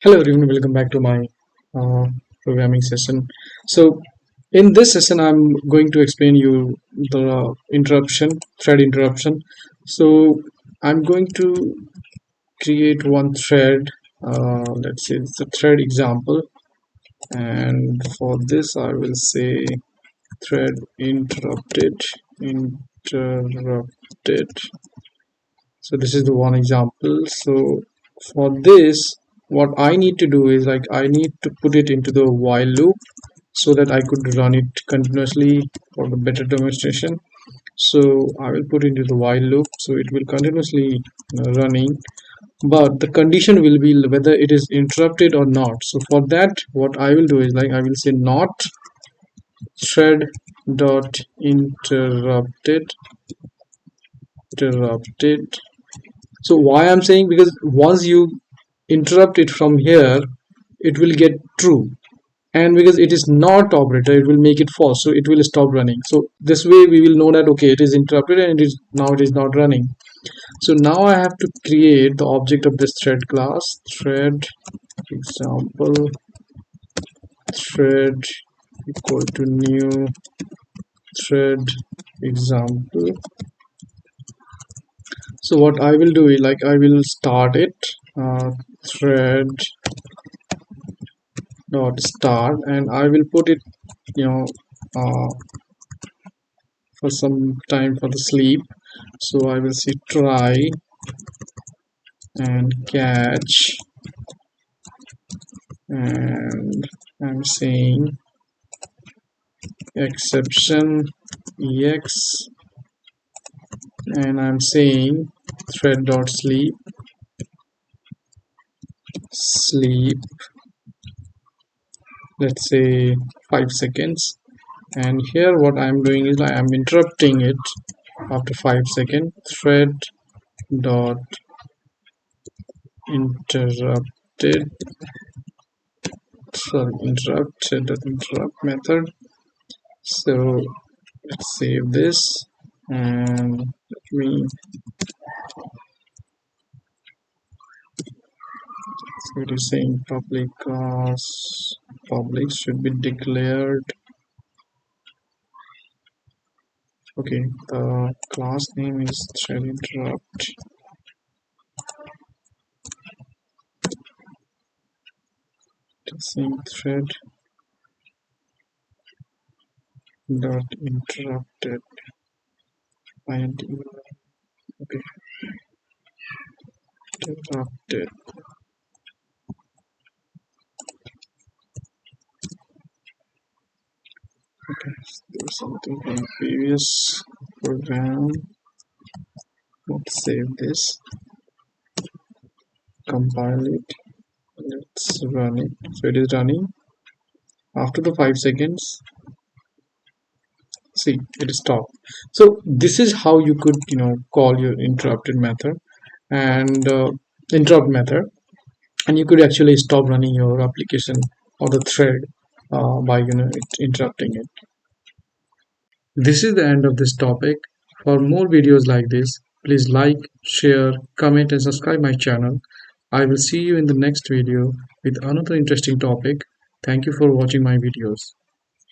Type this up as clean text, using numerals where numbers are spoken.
Hello everyone, welcome back to my programming session. So in this session I'm going to explain you the thread interruption. So I'm going to create one thread. Let's say it's a thread example, and for this I will say thread interrupted. So this is the one example. So for this, what I need to do is I need to put it into the while loop so that I could run it continuously for the better demonstration. So I will put into the while loop, so it will continuously running, but the condition will be whether it is interrupted or not. So for that, what I will do is I will say not thread dot interrupted. So why I'm saying, because once you interrupt it from here, it will get true, and because it is not operator, it will make it false, so it will stop running. So this way we will know that okay, it is interrupted and it is not running. So now I have to create the object of this thread class, thread example thread equal to new thread example. So what I will do is I will start it thread dot start, and I will put it uh, for some time for the sleep. So I will say try and catch, and I'm saying exception ex, and I'm saying thread dot sleep let's say 5 seconds. And here what I'm doing is I'm interrupting it after 5 seconds. Thread dot interrupted interrupt method. So let's save this, and let me, so it is saying public class public should be declared. Okay, the class name is thread interrupt. Saying thread dot interrupted and okay, interrupted. Okay, there's something from previous program. Let's save this, compile it, let's run it. So it is running. After the 5 seconds, see, it stopped. So this is how you could call your interrupted method and interrupt method, and you could actually stop running your application or the thread by interrupting it. This is the end of this topic. For more videos like this, please like, share, comment and subscribe my channel. I will see you in the next video with another interesting topic. Thank you for watching my videos.